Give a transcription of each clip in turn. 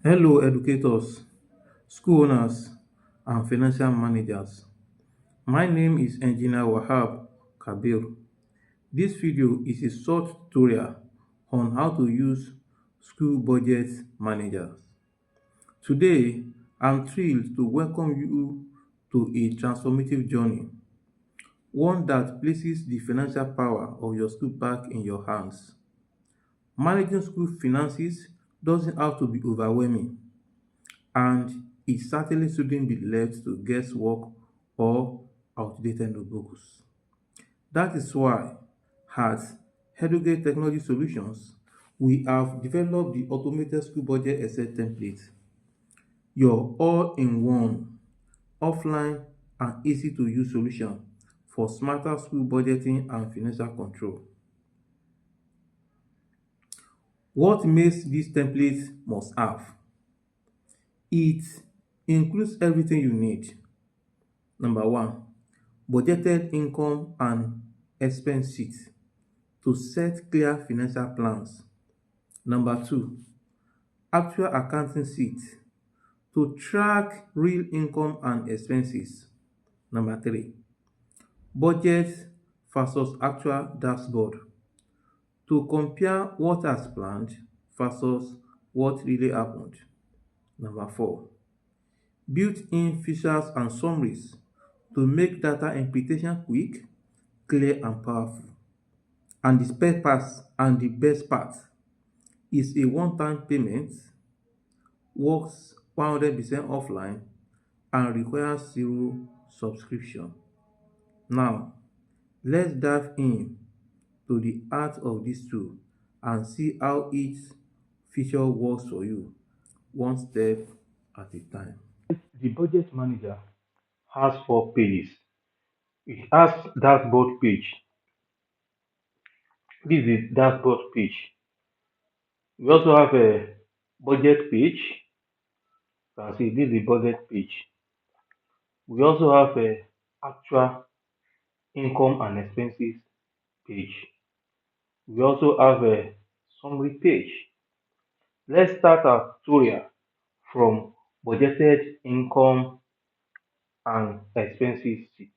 Hello, educators, school owners, and financial managers. My name is Engineer Wahab Kabir. This video is a short tutorial on how to use school budget managers. Today, I'm thrilled to welcome you to a transformative journey, one that places the financial power of your school back in your hands. Managing school finances doesn't have to be overwhelming, and it certainly shouldn't be left to guesswork or outdated notebooks. That is why, at Edugreat Technology Solutions, we have developed the automated school budget Excel template, your all-in-one, offline, and easy-to-use solution for smarter school budgeting and financial control. What makes this template must have? It includes everything you need. Number one, budgeted income and expense sheet to set clear financial plans. Number two, actual accounting sheet to track real income and expenses. Number three, budget versus actual dashboard to compare what has planned versus what really happened. Number four, built-in features and summaries to make data interpretation quick, clear, and powerful. And the best part is a one-time payment, works 100% offline, and requires zero subscription. Now, let's dive in to the art of this tool and see how each feature works for you, one step at a time. The budget manager has four pages. It has dashboard page. This is dashboard page. We also have a budget page. You can see this is the budget page. We also have a actual income and expenses page. We also have a summary page. Let's start our tutorial from budgeted income and expenses sheet.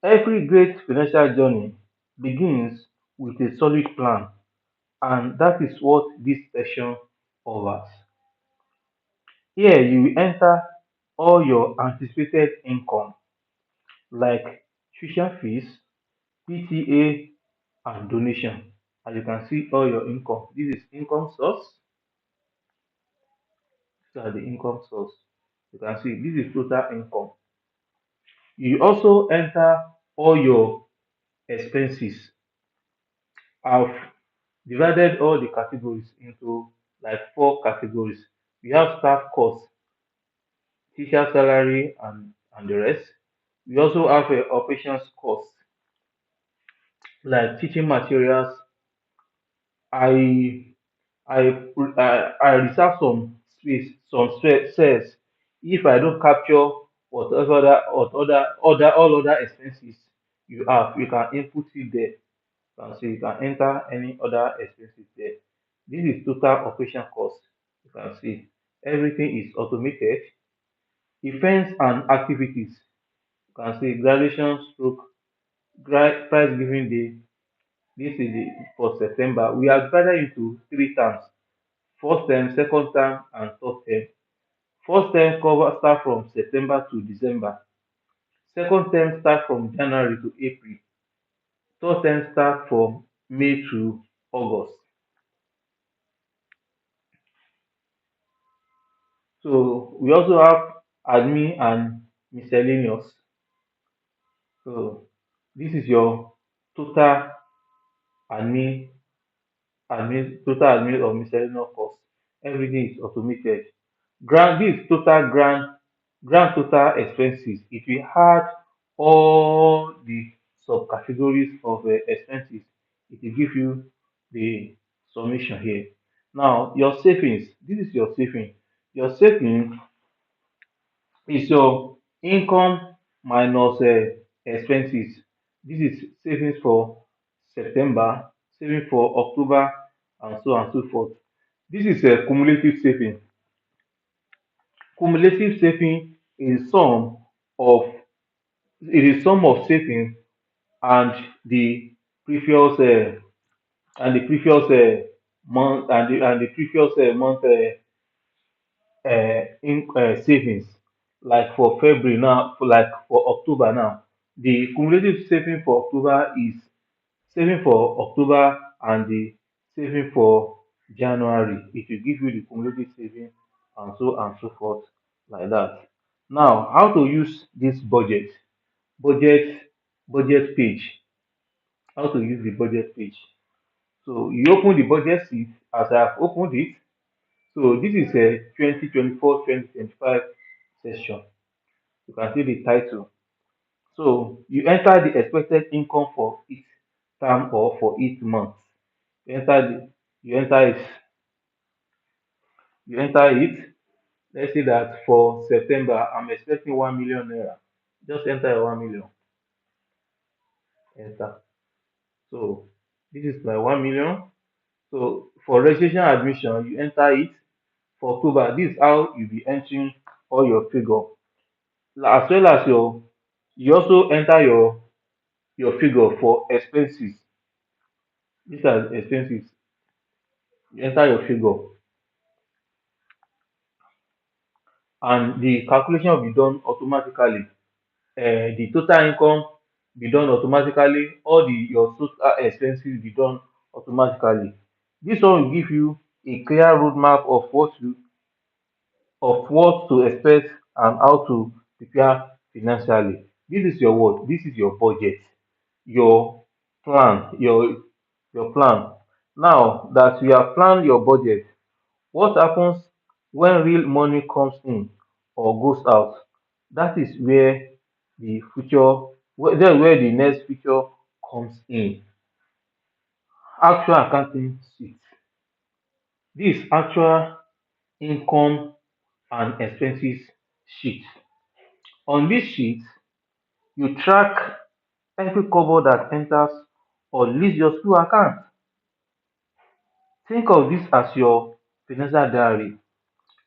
Every great financial journey begins with a solid plan, and that is what this section covers. Here you will enter all your anticipated income like tuition fees, PTA, and donation. As you can see, all your income. This is income source. These are the income source. You can see this is total income. You also enter all your expenses. I've divided all the categories into like four categories. We have staff cost, teacher salary, and the rest. We also have a operations cost like teaching materials. I I reserve some space, cells. If I don't capture whatever all other expenses you have, you can input it there. You can enter any other expenses there. This is total operation cost. You can see everything is automated. Events and activities. You can see graduation stroke prize giving day. This is for September. We are divided into three terms: first term, second term, and third term. First term start from September to December. Second term start from January to April. Third term start from May to August. So we also have admin and miscellaneous. So this is your total admin, total admin or miscellaneous cost. Everything is automated. This total grand total expenses. If we add all the subcategories of expenses, it will give you the summation here. Now your savings. This is your saving. Your saving is your income minus expenses. This is savings for September, saving for October, and so forth. This is a cumulative saving. Cumulative saving is of sum of savings and the previous month and the previous month savings. Like for February now, for October now, the cumulative saving for October is saving for October and the saving for January. It will give you the cumulative saving and so forth like that. Now, how to use this budget budget page? How to use the budget page? So you open the budget sheet as I have opened it. So this is a 2024-2025 session. You can see the title. So you enter the expected income for each term or for each month. You enter the you enter it you enter it. Let's say that for September I'm expecting 1 million naira. Just enter your 1 million. Enter. So this is my 1 million. So for registration admission, you enter it for October. This is how you be entering all your figure. As well as you also enter your figure for expenses. These are expenses. You enter your figure and the calculation will be done automatically. The total income be done automatically. All your total expenses be done automatically. This one will give you a clear roadmap of what to expect and how to prepare financially. This is your what? This is your budget, your plan, your plan. Now that you have planned your budget, what happens when real money comes in or goes out? That is where that's where the next feature comes in. Actual accounting sheet. This actual income and expenses sheet. On this sheet, you track every kobo that enters or leaves your school account. Think of this as your financial diary,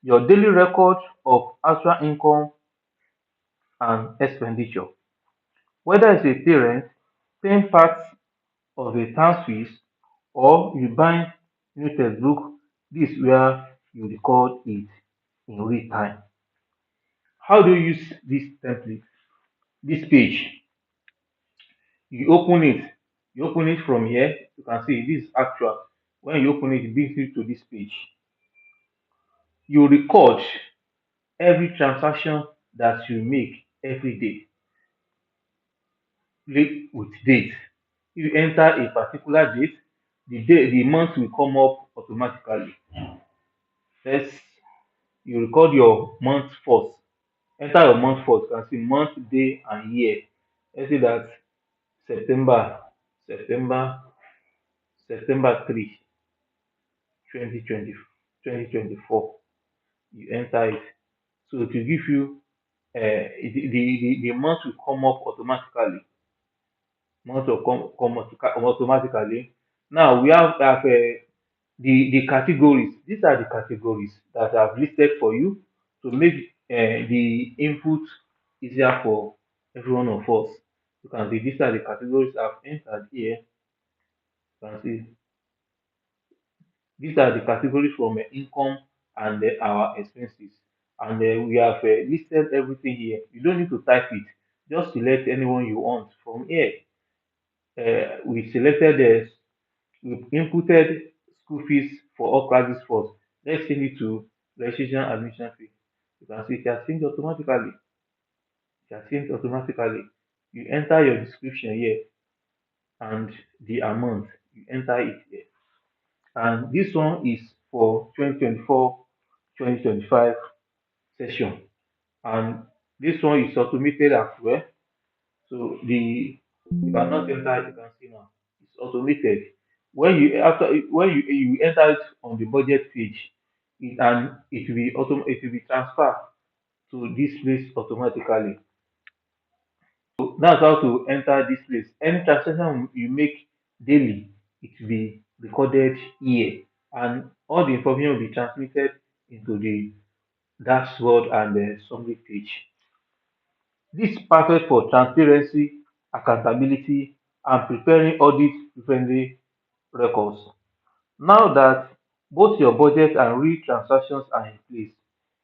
your daily record of actual income and expenditure. Whether it's a parent paying part of a term fees or you buy new textbook, this is where you record it in real time. How do you use this template, this page? You open it from here. You can see this is actual. When you open it, it brings you to this page. You record every transaction that you make every day with date. If you enter a particular date, the month will come up automatically. Let's You record your month first. Enter your month first. You can see month, day, and year. Let's say that September, September, September 3, 2020, 2024. You enter it. So to give you the month will come up automatically. Month will come automatically. Now we have the categories. These are the categories that I've listed for you to make the input easier for every one of us. You can see these are the categories I've entered here. You can see these are the categories from income and our expenses. And we have listed everything here. You don't need to type it. Just select anyone you want from here. We selected we inputted school fees for all classes first. Let's change it to registration admission fee. You can see it has changed automatically. It has changed automatically. You enter your description here and the amount. You enter it here. And this one is for 2024-2025 session. And this one is automated as well. So you cannot enter it, you can see now. It's automated. When you enter it on the budget page, it will be transferred to this place automatically. So that's how to enter this place. Any transaction you make daily, it will be recorded here, and all the information will be transmitted into the dashboard and the summary page. This is perfect for transparency, accountability, and preparing audit-friendly records. Now that both your budget and real transactions are in place,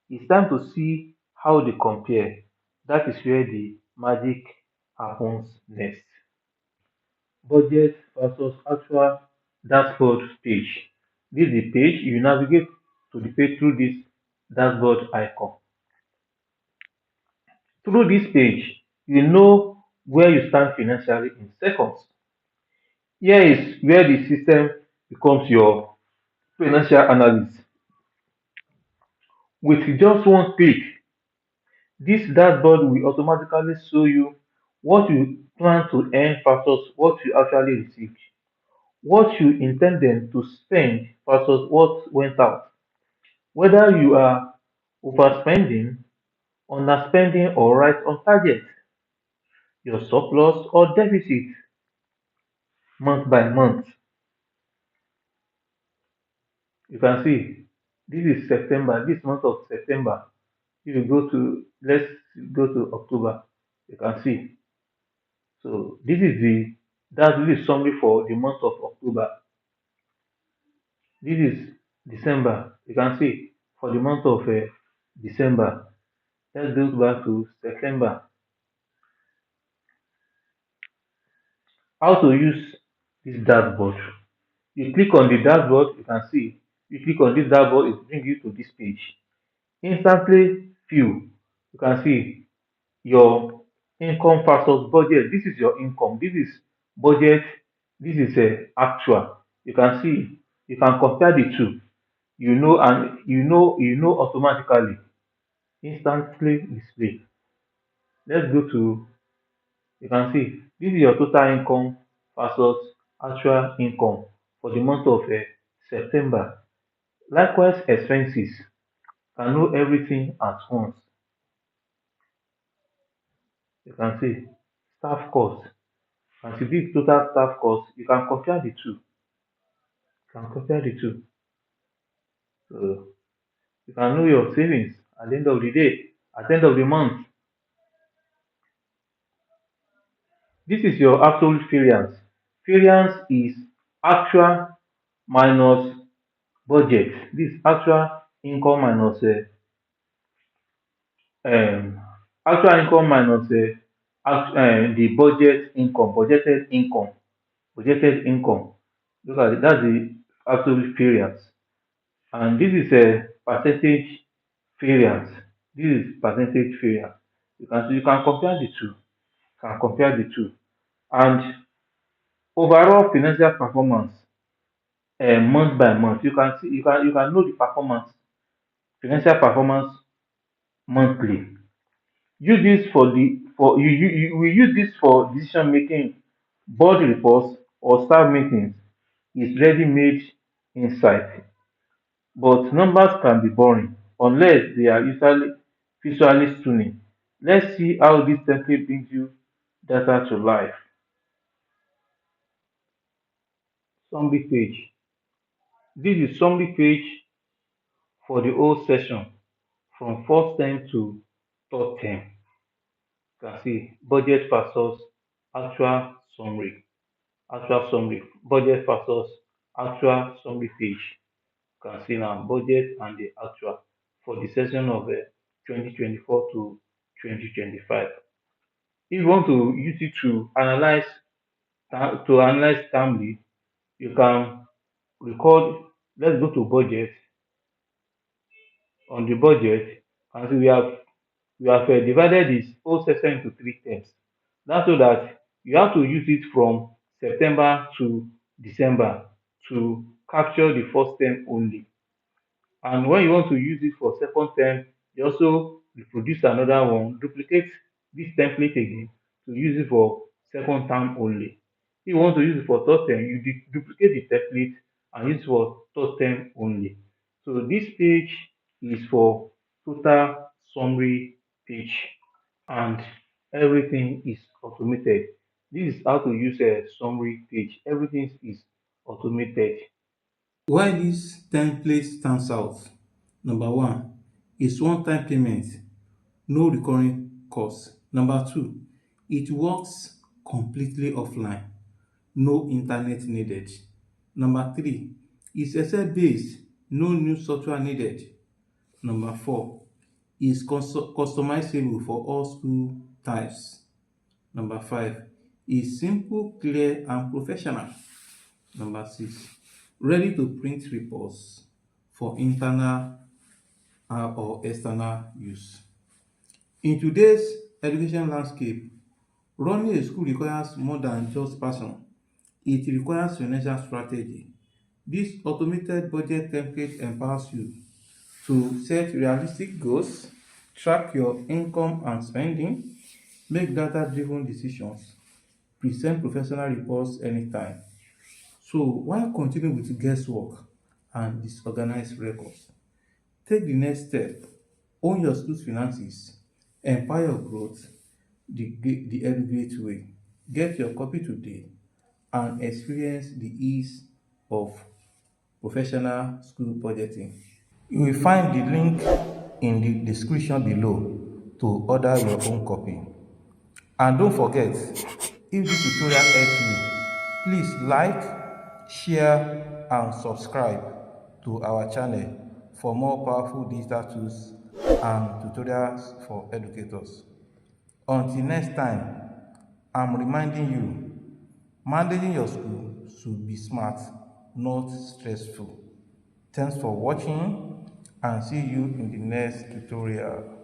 it's time to see how they compare. That is where the magic happens next. Budget versus actual dashboard page. This is the page you navigate to the page through this dashboard icon. Through this page, you know where you stand financially in seconds. Here is where the system becomes your financial analyst. With just one click, this dashboard will automatically show you what you plan to earn versus what you actually received, what you intended to spend versus what went out, whether you are overspending, underspending, or right on target, your surplus or deficit month by month. You can see this is September, this month of September. If you go to, let's go to October, you can see. So this is summary for the month of October. This is December. You can see for the month of December. Let's go back to September. How to use this dashboard? You click on the dashboard. You can see. You click on this dashboard, it brings you to this page. Instantly view. You can see your income versus budget. This is your income. This is budget. This is actual. You can see. You can compare the two. You know, and you know automatically, instantly display. Let's go to, you can see this is your total income versus actual income for the month of September. Likewise, expenses, can know everything at once. You can see staff cost, and see this total staff cost. You can compare the two. You can compare the two. So you can know your savings at the end of the day, at the end of the month. This is your absolute variance. Variance is actual minus budget. This actual income minus um, actual income minus the budgeted income. Look at it, that's the absolute variance, and this is a percentage variance. This is percentage variance. You can compare the two. Can compare the two, and overall financial performance month by month. You can see you can know the performance, financial performance monthly. Use this for the for you we use this for decision making, board reports, or staff meetings. Is ready made insight, but numbers can be boring unless they are usually visually stunning. Let's see how this template brings you data to life. Summary page. This is summary page for the whole session from first term to third term. You can see budget versus actual summary. Actual summary. Budget versus actual summary page. You can see now budget and the actual for the session of 2024 to 2025. If you want to use it to analyze timely, you can record. Let's go to budget. On the budget, and so we have divided this whole section into three terms. That's so that you have to use it from September to December to capture the first term only. And when you want to use it for second term, you also reproduce another one, duplicate this template again to use it for second term only. If you want to use it for third term, you duplicate the template and use it for third term only. So this page is for total summary page, and everything is automated. This is how to use a summary page. Everything is automated. Why this template stands out? Number one is one-time payment, no recurring cost. Number two, it works completely offline, no internet needed. Number three, it's Excel based, no new software needed. Number four, is customizable for all school types. Number five, is simple, clear and professional. Number six, ready to print reports for internal or external use. In today's education landscape, running a school requires more than just passion. It requires financial strategy. This automated budget template empowers you to set realistic goals, track your income and spending, make data-driven decisions, present professional reports anytime. So why continue with guesswork and disorganized records? Take the next step, own your school's finances, empower your growth the Edugreat way. Get your copy today and experience the ease of professional school budgeting. You will find the link in the description below to order your own copy. And don't forget, if this tutorial helped you, please like, share and subscribe to our channel for more powerful digital tools and tutorials for educators. Until next time, I'm reminding you, managing your school should be smart, not stressful. Thanks for watching and see you in the next tutorial.